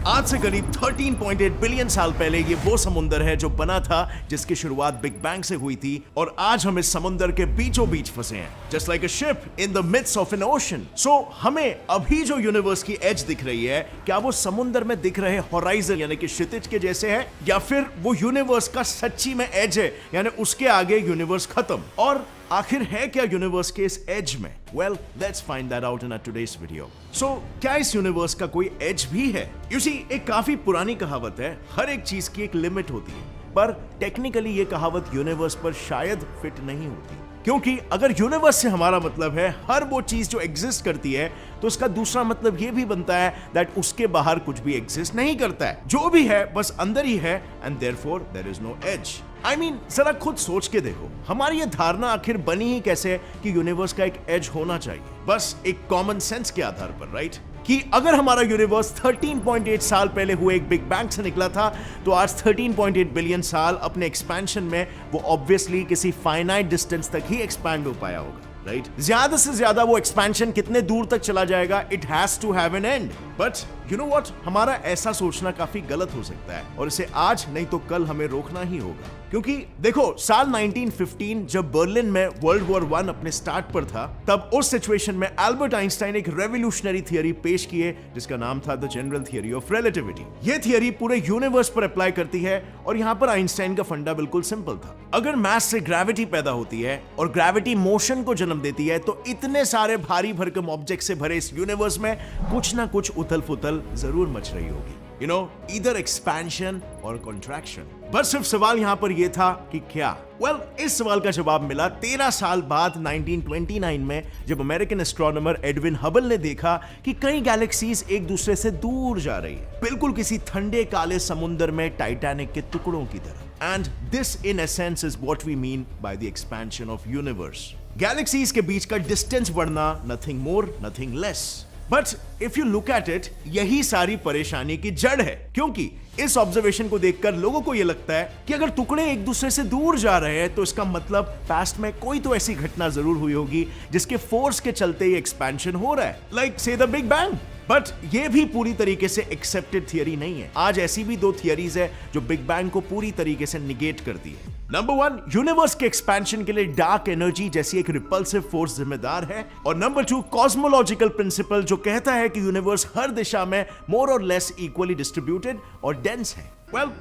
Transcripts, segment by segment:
आज से करीब 13.8 बिलियन साल पहले ये वो समुंदर है जो बना था, जिसकी शुरुआत बिग बैंग से हुई थी, और आज हम इस समुंदर के बीचों बीच फंसे हैं, just like a ship in the midst of an ocean. So हमें अभी जो यूनिवर्स की एज दिख रही है, क्या वो समुंदर में दिख रहे होराइजन यानी कि क्षितिज के जैसे है, या फिर वो यूनिवर्स का सच्ची में एज है, यानी उसके आगे यूनिवर्स खत्म? और आखिर है क्या यूनिवर्स के इस एज में? Well, let's find that out in today's video. So क्या इस यूनिवर्स का कोई एज भी है? यू सी, एक काफी पुरानी कहावत है, हर एक चीज की एक लिमिट होती है, पर टेक्निकली ये कहावत यूनिवर्स पर शायद फिट नहीं होती, क्योंकि अगर यूनिवर्स से हमारा मतलब है हर वो चीज जो एग्जिस्ट करती है, तो उसका दूसरा मतलब ये भी बनता है दैट उसके बाहर कुछ भी एग्जिस्ट नहीं करता है, जो भी है बस अंदर ही है, and therefore there is no edge. I mean, जरा खुद सोच के देखो, हमारी ये धारणा आखिर बनी ही कैसे कि यूनिवर्स का एक एज होना चाहिए? बस एक कॉमन सेंस के आधार पर, राइट? कि अगर हमारा यूनिवर्स 13.8 साल पहले हुए एक बिग बैंग से निकला था, तो आज 13.8 बिलियन साल अपने एक्सपेंशन में वो ऑब्वियसली किसी फाइनाइट डिस्टेंस तक ही एक्सपैंड हो पाया होगा, राइट? ज्यादा से ज्यादा वो एक्सपेंशन कितने दूर तक चला जाएगा, it has to have an end. But you know what, हमारा ऐसा सोचना काफी गलत हो सकता है, और इसे आज नहीं तो कल हमें रोकना ही होगा। क्योंकि देखो, साल 1915 जब बर्लिन में वर्ल्ड वॉर 1 अपने स्टार्ट पर था, तब उस सिचुएशन में एल्बर्ट आइंस्टाइन एक रेवोल्यूशनरी थियरी पेश किए, जिसका नाम था the general theory of relativity. यह थियरी पूरे यूनिवर्स पर अप्लाई करती है, और यहां पर आइंस्टाइन का फंडा बिल्कुल सिंपल था। अगर मास से ग्रेविटी पैदा होती है और ग्रेविटी मोशन को जन्म देती है, तो इतने सारे भारी भरकम ऑब्जेक्ट से भरे इस यूनिवर्स में कुछ ना कुछ उथल पुथल जरूर मच रही होगी। यू नो, ईदर एक्सपेंशन और कॉन्ट्रैक्शन। बस सिर्फ सवाल यहां पर यह था कि क्या? वेल, इस सवाल का जवाब मिला 13 साल बाद 1929 में, जब अमेरिकन एस्ट्रोनॉमर एडविन हबल ने देखा कि कई गैलेक्सीज एक दूसरे से दूर जा रही है, बिल्कुल किसी ठंडे काले समुद्र में टाइटैनिक के टुकड़ों की तरह। And this in essence is what we mean by the expansion of universe. Galaxies के बीच का डिस्टेंस बढ़ना, nothing more nothing less. But if you look at it, यही सारी परेशानी की जड़ है, क्योंकि इस ऑब्जर्वेशन को देखकर लोगों को यह लगता है कि अगर टुकड़े एक दूसरे से दूर जा रहे हैं, तो इसका मतलब पास्ट में कोई तो ऐसी घटना जरूर हुई होगी जिसके फोर्स के चलते ये एक्सपेंशन हो रहा है, लाइक से द बिग बैंग। बट ये भी पूरी तरीके से एक्सेप्टेड थियरी नहीं है। आज ऐसी भी दो थियरीज है जो बिग बैंग को पूरी तरीके से निगेट करती है। नंबर 1, यूनिवर्स के एक्सपेंशन के लिए डार्क एनर्जी जैसी एक रिपल्सिव फोर्स जिम्मेदार है, और नंबर 2, कॉस्मोलॉजिकल प्रिंसिपल, जो कहता है कि यूनिवर्स हर दिशा में मोर और लेस इक्वली डिस्ट्रीब्यूटेड और डेंस है। वेल,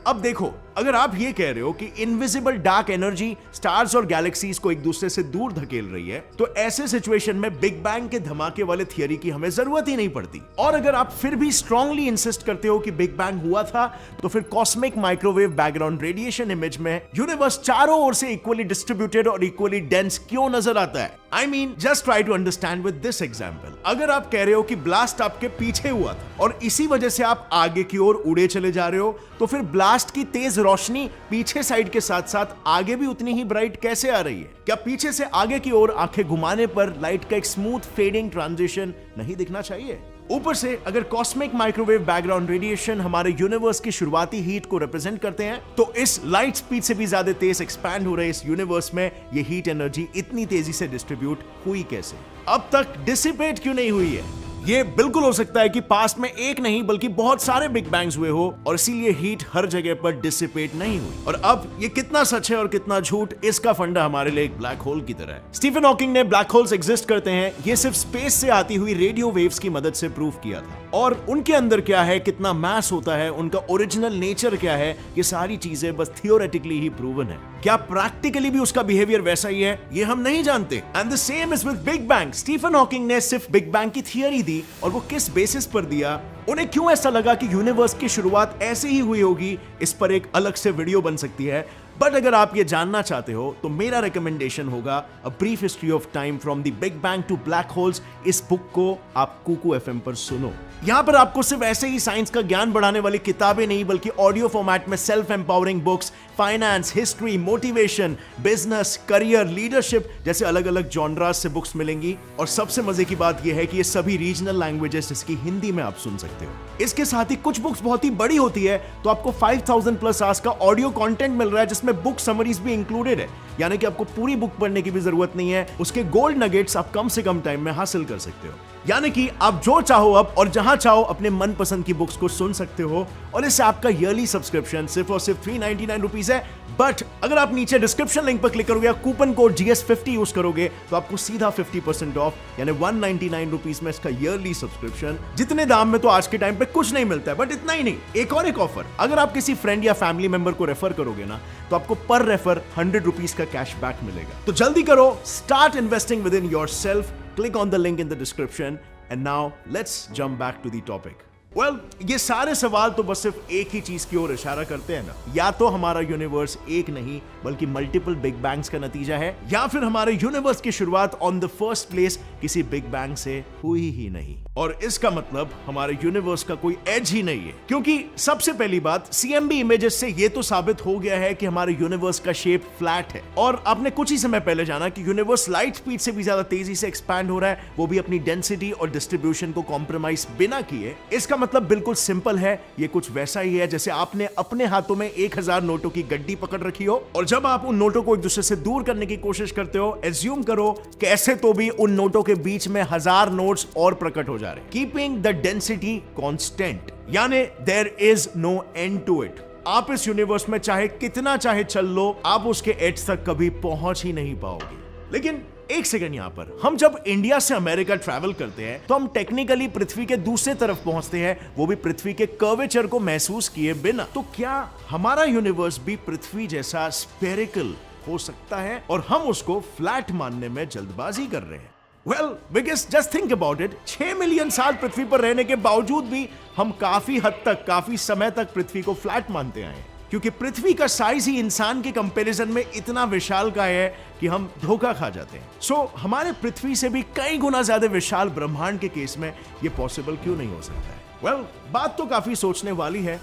अब देखो, अगर आप ये कह रहे हो कि इनविजिबल डार्क एनर्जी स्टार्स और गैलेक्सीज को एक दूसरे से दूर धकेल रही है, तो ऐसे सिचुएशन में बिग बैंग के धमाके वाले थियरी की हमें जरूरत ही नहीं पड़ती। और अगर आप फिर भी स्ट्रांगली इंसिस्ट करते हो कि बिग बैंग हुआ था, तो फिर cosmic microwave background radiation image में यूनिवर्स चारों ओर से इक्वली डिस्ट्रीब्यूटेड और इक्वली डेंस क्यों नजर आता है? I mean, just try to understand with this example. अगर आप कह रहे हो कि ब्लास्ट आपके पीछे हुआ था और इसी वजह से आप आगे की ओर उड़े चले जा रहे हो, तो फिर ब्लास्ट की तेज रोशनी पीछे साइड के साथ साथ आगे भी उतनी ही ब्राइट कैसे आ रही है? क्या पीछे से आगे की ओर आंखें घुमाने पर लाइट का एक स्मूथ फेडिंग ट्रांजिशन नहीं दिखना चाहिए? ऊपर से अगर कॉस्मिक माइक्रोवेव बैकग्राउंड रेडिएशन हमारे यूनिवर्स की शुरुआती हीट को रिप्रेजेंट करते हैं, तो इस लाइट स्पीड से भी ज्यादा तेज एक्सपैंड हो रहे इस यूनिवर्स में ये हीट एनर्जी इतनी तेजी से डिस्ट्रीब्यूट हुई कैसे? अब तक डिसिपेट क्यों नहीं हुई है? ये बिल्कुल हो सकता है कि पास्ट में एक नहीं बल्कि बहुत सारे बिग बैंग्स हुए हो, और इसीलिए हीट हर जगह पर डिसिपेट नहीं हुई। और अब ये कितना सच है और कितना झूठ, इसका फंडा हमारे लिए एक ब्लैक होल की तरह है। स्टीफन हॉकिंग ने ब्लैक होल्स एग्जिस्ट करते हैं, ये सिर्फ स्पेस से आती हुई रेडियो वेव्स की मदद से प्रूव किया था। और उनके अंदर क्या है, कितना मास होता है, उनका ओरिजिनल नेचर क्या है, ये सारी चीजें बस थियोरेटिकली ही प्रूवन है। क्या प्रैक्टिकली भी उसका बिहेवियर वैसा ही है, ये हम नहीं जानते। And the same is with big bang. Stephen Hawking ने सिर्फ बिग बैंग की थियरी दी, और वो किस बेसिस पर दिया, उन्हें क्यों ऐसा लगा कि यूनिवर्स की शुरुआत ऐसे ही हुई होगी, इस पर एक अलग से वीडियो बन सकती है। बट अगर आप ये जानना चाहते हो, तो मेरा रिकमेंडेशन होगा a brief history of time from the big bang to black holes. इस बुक को आप कुकू एफएम पर सुनो। यहां पर आपको सिर्फ ऐसे ही साइंस का ज्ञान बढ़ाने वाली किताबें नहीं, बल्कि ऑडियो फॉर्मेट में self empowering books, finance, history, motivation, business, career, leadership जैसे अलग अलग जॉनरास से बुक्स मिलेंगी। और सबसे मजे की बात यह है कि ये सभी रीजनल लैंग्वेजेस जिसकी हिंदी में आप सुन सकते हो। इसके साथ ही कुछ बुक्स बहुत ही बड़ी होती है, तो आपको 5000 प्लस आवर्स का ऑडियो कंटेंट मिल रहा है, जिसमें बुक समरीज भी इंक्लूडेड है। यानी कि आपको पूरी बुक पढ़ने की भी जरूरत नहीं है, उसके गोल्ड नगेट्स आप कम से कम टाइम में हासिल कर सकते हो। यानी कि आप जो चाहो अब और जहां चाहो अपने मनपसंद की बुक्स को सुन सकते हो, और इससे आपका ईयरली सब्सक्रिप्शन सिर्फ और सिर्फ 399 रुपीज है। बट अगर आप नीचे डिस्क्रिप्शन लिंक पर क्लिक करोगे या कूपन कोड GS50 यूज करोगे तो आपको सीधा 50% ऑफ यानी 199 रुपीज में इसका ईयरली सब्सक्रिप्शन। जितने दाम में तो आज के टाइम पे कुछ नहीं मिलता है। बट इतना ही नहीं, एक ऑफर, अगर आप किसी फ्रेंड या फैमिली मेंबर को रेफर करोगे ना तो आपको पर रेफर 100 रुपीज का कैशबैक मिलेगा। तो जल्दी करो, start investing with in your self. Click on the link in the description. And now let's jump back to the topic. Well, ये सारे सवाल तो बस सिर्फ एक ही चीज की ओर इशारा करते हैं ना, या तो हमारा यूनिवर्स एक नहीं बल्कि मल्टीपल बिग बैंग्स का नतीजा है, या फिर हमारे यूनिवर्स की शुरुआत ऑन द फर्स्ट प्लेस किसी बिग बैंग से हुई ही नहीं। और इसका मतलब हमारे यूनिवर्स का कोई एज ही नहीं है, क्योंकि सबसे पहली बात CMB इमेजेस से ये तो साबित हो गया है कि हमारे यूनिवर्स का शेप फ्लैट है। और आपने कुछ ही समय पहले जाना कि यूनिवर्स लाइट स्पीड से भी ज्यादा तेजी से एक्सपैंड हो रहा है, वो भी अपनी डेंसिटी और डिस्ट्रीब्यूशन को कॉम्प्रोमाइज बिना किए। इसका मतलब बिल्कुल सिंपल है, ये कुछ वैसा ही है जैसे आपने अपने हाथों में 1000 नोटों की गड्डी पकड़ रखी हो, और जब आप उन नोटों को एक दूसरे से दूर करने की कोशिश करते हो, एज्यूम करो कि ऐसे तो भी उन नोटों के बीच में 1000 नोट्स और प्रकट हो जा रहे, कीपिंग द डेंसिटी कांस्टेंट, यानी there is no end to it. आप इस यूनिवर्स में चाहे कितना चाहे चल लो, आप उसके एज तक कभी पहुंच ही नहीं पाओगे। लेकिन एक सेकंड, यहां पर हम जब इंडिया से अमेरिका ट्रैवल करते हैं तो हम टेक्निकली पृथ्वी के दूसरे तरफ पहुंचते हैं, वो भी पृथ्वी के कर्वेचर को महसूस किए बिना। तो क्या हमारा यूनिवर्स भी पृथ्वी जैसा स्फेरिकल हो सकता है और हम उसको फ्लैट मानने में जल्दबाजी कर रहे हैं? Well, because just think about it, 6 million साल पृथ्वी पर रहने के बावजूद भी हम काफी हद तक, काफी समय तक पृथ्वी को फ्लैट मानते आए हैं, क्योंकि पृथ्वी का साइज ही इंसान के कंपैरिजन में इतना विशाल का है कि हम धोखा खा जाते हैं। सो हमारे पृथ्वी से भी कई गुना ज्यादा विशाल ब्रह्मांड के केस में यह पॉसिबल क्यों नहीं हो सकता है? Well, बात तो काफी सोचने वाली है।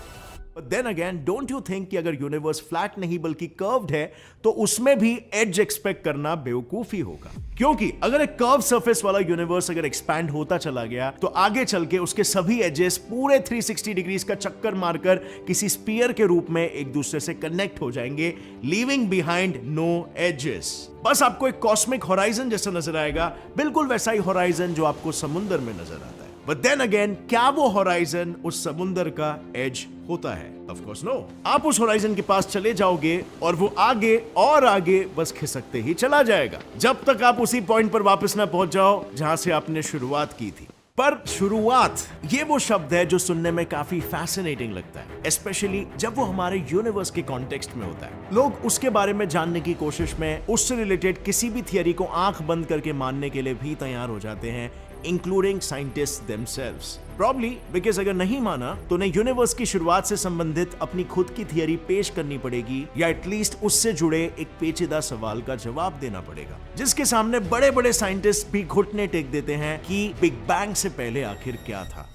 But then again, don't you think कि अगर यूनिवर्स फ्लैट नहीं बल्कि कर्व्ड है तो उसमें भी एज एक्सपेक्ट करना बेवकूफी होगा, क्योंकि अगर एक कर्व सरफेस वाला यूनिवर्स अगर एक्सपैंड होता चला गया तो आगे चल के उसके सभी एजेस पूरे 360 डिग्रीज का चक्कर मारकर किसी स्पीयर के रूप में एक दूसरे से कनेक्ट हो जाएंगे, लीविंग बिहाइंड नो एजेस। बस आपको एक कॉस्मिक होराइजन जैसा नजर आएगा, बिल्कुल वैसा ही होराइजन जो आपको समुद्र में नजर आता है। बट देन अगेन, क्या वो होराइजन उस समुद्र का एज होता है? Of course no. आप उस होराइजन के पास चले जाओगे और वो आगे और आगे बस खिसकते ही चला जाएगा, जब तक आप उसी पॉइंट पर वापस ना पहुंच जाओ जहां से आपने शुरुआत की थी। पर शुरुआत, ये वो शब्द है जो सुनने में काफी फैसिनेटिंग लगता है, स्पेशली जब वो हमारे यूनिवर्स के कॉन्टेक्स्ट में होता है। लोग उसके बारे में जानने की कोशिश में उससे रिलेटेड किसी भी थियरी को आंख बंद करके मानने के लिए भी तैयार हो जाते हैं, including scientist themselves. Probably because अगर नहीं माना तो उन्हें यूनिवर्स की शुरुआत से संबंधित अपनी खुद की थियरी पेश करनी पड़ेगी, या एटलीस्ट उससे जुड़े एक पेचीदा सवाल का जवाब देना पड़ेगा, जिसके सामने बड़े बड़े साइंटिस्ट भी घुटने टेक देते हैं कि बिग बैंग से पहले आखिर क्या था।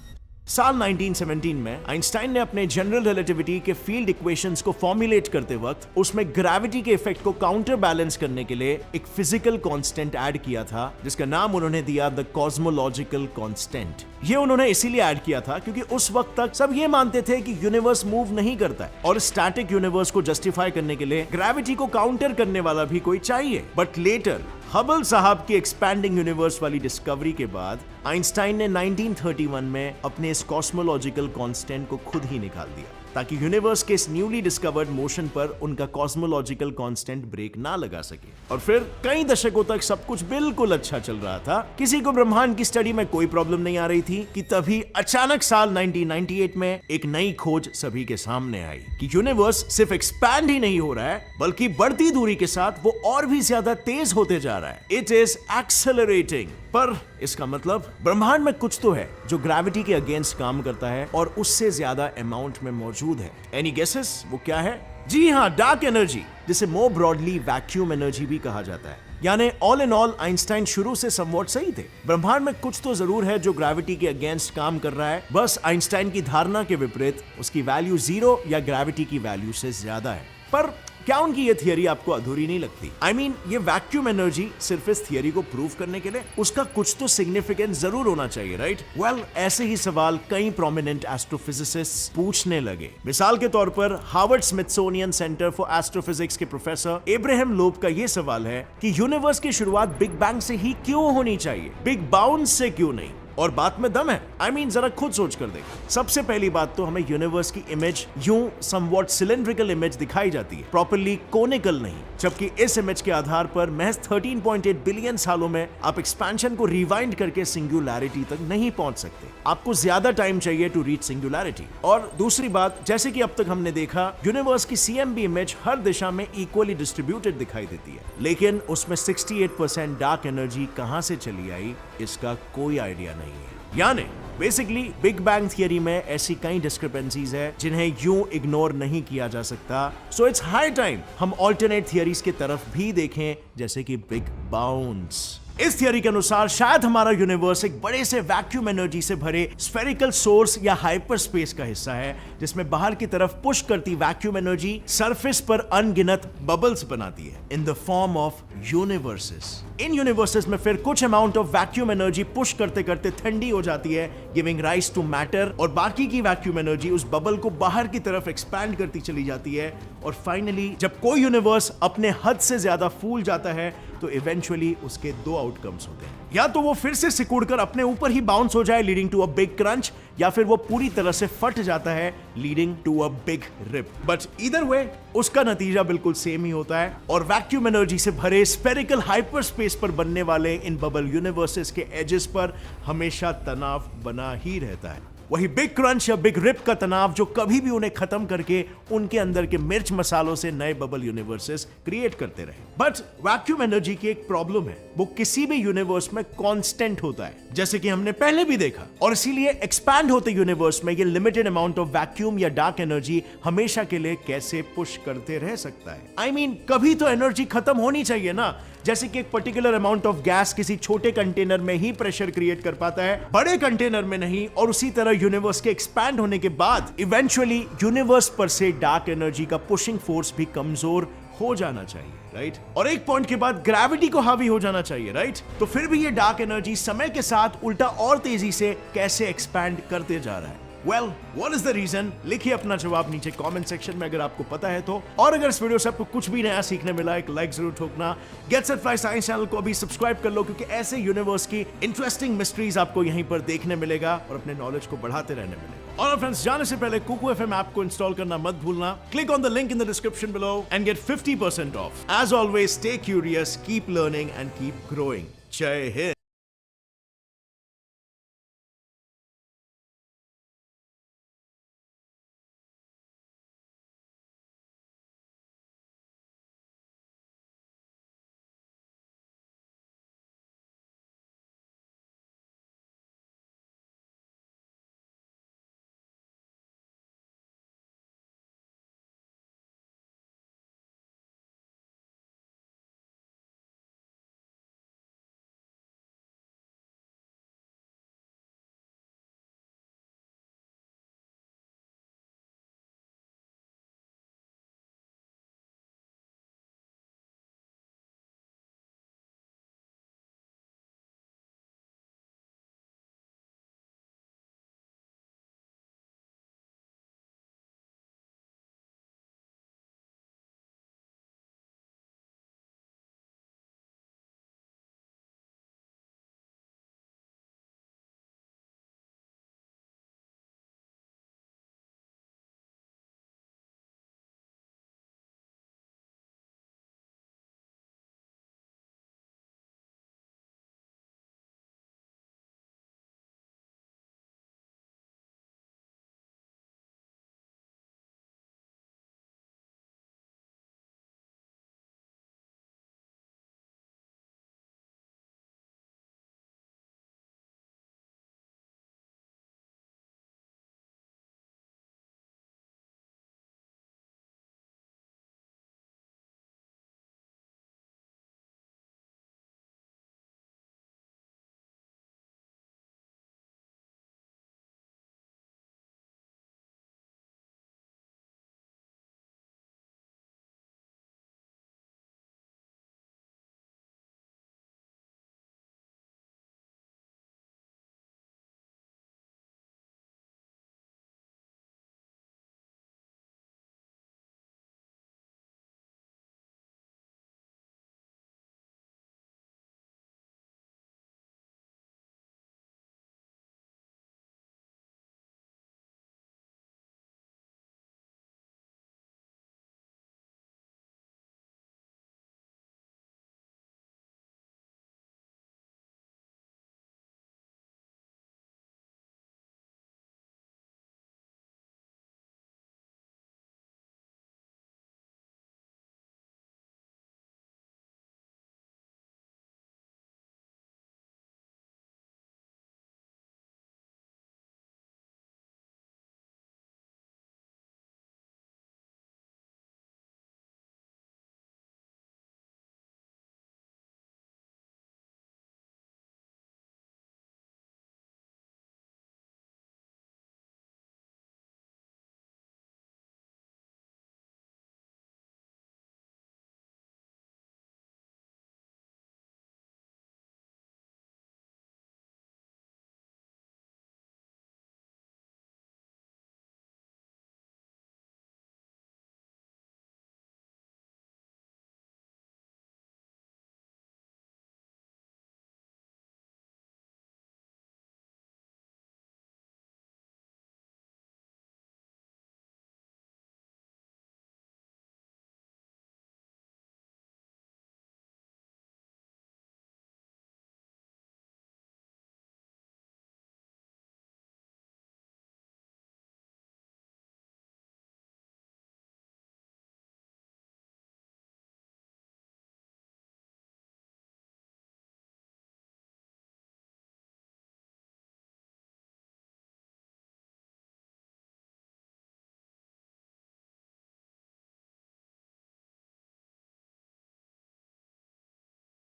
साल 1917 में आइंस्टाइन ने अपने जनरल रिलेटिविटी के फील्ड इक्वेशंस को फॉर्मुलेट करते वक्त उसमें ग्रेविटी के इफेक्ट को काउंटर बैलेंस करने के लिए एक फिजिकल कांस्टेंट ऐड किया था, जिसका नाम उन्होंने दिया द कॉस्मोलॉजिकल कांस्टेंट। ये उन्होंने इसीलिए ऐड किया था क्योंकि उस वक्त तक सब ये मानते थे कि यूनिवर्स मूव नहीं करता है, और स्टैटिक यूनिवर्स को जस्टिफाई करने के लिए ग्रेविटी को काउंटर करने वाला भी कोई चाहिए। बट लेटर हबल साहब की एक्सपैंडिंग यूनिवर्स वाली डिस्कवरी के बाद आइंस्टाइन ने 1931 में अपने इस कॉस्मोलॉजिकल कांस्टेंट को खुद ही निकाल दिया, ताकि यूनिवर्स के इस न्यूली डिस्कवर्ड मोशन पर उनका कॉस्मोलॉजिकल कांस्टेंट ब्रेक ना लगा सके। और फिर कई दशकों तक सब कुछ बिल्कुल अच्छा चल रहा था, किसी को ब्रह्मांड की स्टडी में कोई प्रॉब्लम नहीं आ रही थी, कि तभी अचानक साल 1998 में एक नई खोज सभी के सामने आई कि यूनिवर्स सिर्फ एक्सपैंड ही नहीं हो रहा है, बल्कि बढ़ती दूरी के साथ वो और भी ज्यादा तेज होते जा रहा है। It is accelerating. पर इसका मतलब ब्रह्मांड में कुछ तो है जो ग्रेविटी के अगेंस्ट काम करता है और उससे ज्यादा अमाउंट में मौजूद है। एनी गेसेस वो क्या है? जी हाँ, डार्क एनर्जी, जिसे मोर ब्रॉडली वैक्यूम एनर्जी भी कहा जाता है। यानी ऑल इन ऑल आइंस्टाइन शुरू से समवॉट सही थे। ब्रह्मांड में कुछ तो जरूर है जो ग्रेविटी के अगेंस्ट काम कर रहा है, बस आइंस्टाइन की धारणा के विपरीत उसकी वैल्यू 0 या ग्रेविटी की वैल्यू से ज्यादा है। पर क्या उनकी ये थियरी आपको अधूरी नहीं लगती? I mean, ये वैक्यूम एनर्जी सिर्फ इस थियरी को प्रूव करने के लिए उसका कुछ तो सिग्निफिकेंस जरूर होना चाहिए, राइट? वेल, ऐसे ही सवाल कई प्रोमिनेंट एस्ट्रोफिजिसिस्ट्स पूछने लगे। मिसाल के तौर पर Harvard Smithsonian centre for astrophysics के प्रोफेसर एब्राहम लोब का ये सवाल है कि यूनिवर्स की शुरुआत बिग बैंग से ही क्यों होनी चाहिए, बिग बाउंस से क्यों नहीं? और बात में दम है। I mean, जरा खुद सोच कर देखो। सबसे पहली बात तो हमें यूनिवर्स की इमेज यूं समवॉट सिलेंड्रिकल इमेज दिखाई जाती है, प्रॉपर्ली कोनिकल नहीं। जबकि इस इमेज के आधार पर महज 13.8 बिलियन सालों में आप एक्सपेंशन को रिवाइंड करके सिंगुलैरिटी तक नहीं पहुंच सकते। आपको ज्यादा टाइम चाहिए टू रीच सिंगुलैरिटी। और दूसरी बात, जैसे कि अब तक हमने देखा, यूनिवर्स की CMB इमेज हर दिशा में इक्वली डिस्ट्रीब्यूटेड दिखाई देती है, लेकिन उसमें 68% डार्क एनर्जी कहां से चली आई, इसका कोई आइडिया नहीं है। यानी बेसिकली बिग बैंग थियरी में ऐसी कई डिस्क्रिपेंसीज है जिन्हें यूं इग्नोर नहीं किया जा सकता। सो इट्स हाई टाइम हम ऑल्टरनेट थियरीज की तरफ भी देखें, जैसे कि बिग बाउंस। इस थियरी के अनुसार शायद हमारा यूनिवर्स एक बड़े से वैक्यूम एनर्जी से भरे स्फेरिकल सोर्स या हाइपर स्पेस का हिस्सा है, जिसमें बाहर की तरफ पुश करती वैक्यूम एनर्जी सरफेस पर अनगिनत बबल्स बनाती है in the form of universes. In universes में फिर कुछ amount of vacuum energy push करते करते ठंडी हो जाती है, गिविंग राइज टू मैटर, और बाकी की वैक्यूम एनर्जी उस बबल को बाहर की तरफ एक्सपैंड करती चली जाती है। और फाइनली जब कोई यूनिवर्स अपने हद से ज्यादा फूल जाता है तो इवेंचुअली उसके दो आउटकम्स होते हैं, या तो वो फिर से सिकुड़कर अपने ऊपर ही बाउंस हो जाए leading to a big crunch, या फिर वो पूरी तरह से फट जाता है leading to a big rip. But either way उसका नतीजा बिल्कुल सेम ही होता है, और वैक्यूम एनर्जी से भरे स्फेरिकल हाइपर स्पेस पर बनने वाले इन बबल यूनिवर्सेस के एजेस पर हमेशा तनाव बना ही रहता है। वही बिग क्रंच या बिग रिप का तनाव जो कभी भी उन्हें खत्म करके उनके अंदर के मिर्च मसालों से नए बबल यूनिवर्सेस क्रिएट करते रहे। बट वैक्यूम एनर्जी की एक प्रॉब्लम है, वो किसी भी यूनिवर्स में कांस्टेंट होता है, जैसे कि हमने पहले भी देखा, और इसीलिए एक्सपैंड होते यूनिवर्स में ये लिमिटेड अमाउंट ऑफ वैक्यूम या डार्क एनर्जी हमेशा के लिए कैसे पुश करते रह सकता है। I mean, कभी तो एनर्जी खत्म होनी चाहिए ना, जैसे कि एक पर्टिकुलर अमाउंट ऑफ गैस किसी छोटे कंटेनर में ही प्रेशर क्रिएट कर पाता है, बड़े कंटेनर में नहीं। और उसी तरह यूनिवर्स के एक्सपैंड होने के बाद इवेंचुअली यूनिवर्स पर से डार्क एनर्जी का पुशिंग फोर्स भी कमजोर हो जाना चाहिए, राइट? और एक पॉइंट के बाद ग्रेविटी को हावी हो जाना चाहिए, राइट? तो फिर भी ये डार्क एनर्जी समय के साथ उल्टा और तेजी से कैसे एक्सपैंड करते जा रहा है? Well, what is the reason? लिखिए अपना जवाब नीचे कमेंट सेक्शन में अगर आपको पता है तो। और अगर इस वीडियो से आपको कुछ भी नया सीखने मिला, एक लाइक जरूर ठोकना। Get set fly science channel को अभी सब्सक्राइब कर लो, क्योंकि ऐसे यूनिवर्स की इंटरेस्टिंग मिस्ट्रीज आपको यहीं पर देखने मिलेगा और अपने नॉलेज को बढ़ाते रहने मिलेगा। और फ्रेंड्स, जाने से पहले कुकू FM ऐप को इंस्टॉल करना मत भूलना। Click on the link in the description below and get 50% off. As always, stay curious, keep learning and keep growing. जय हिंद।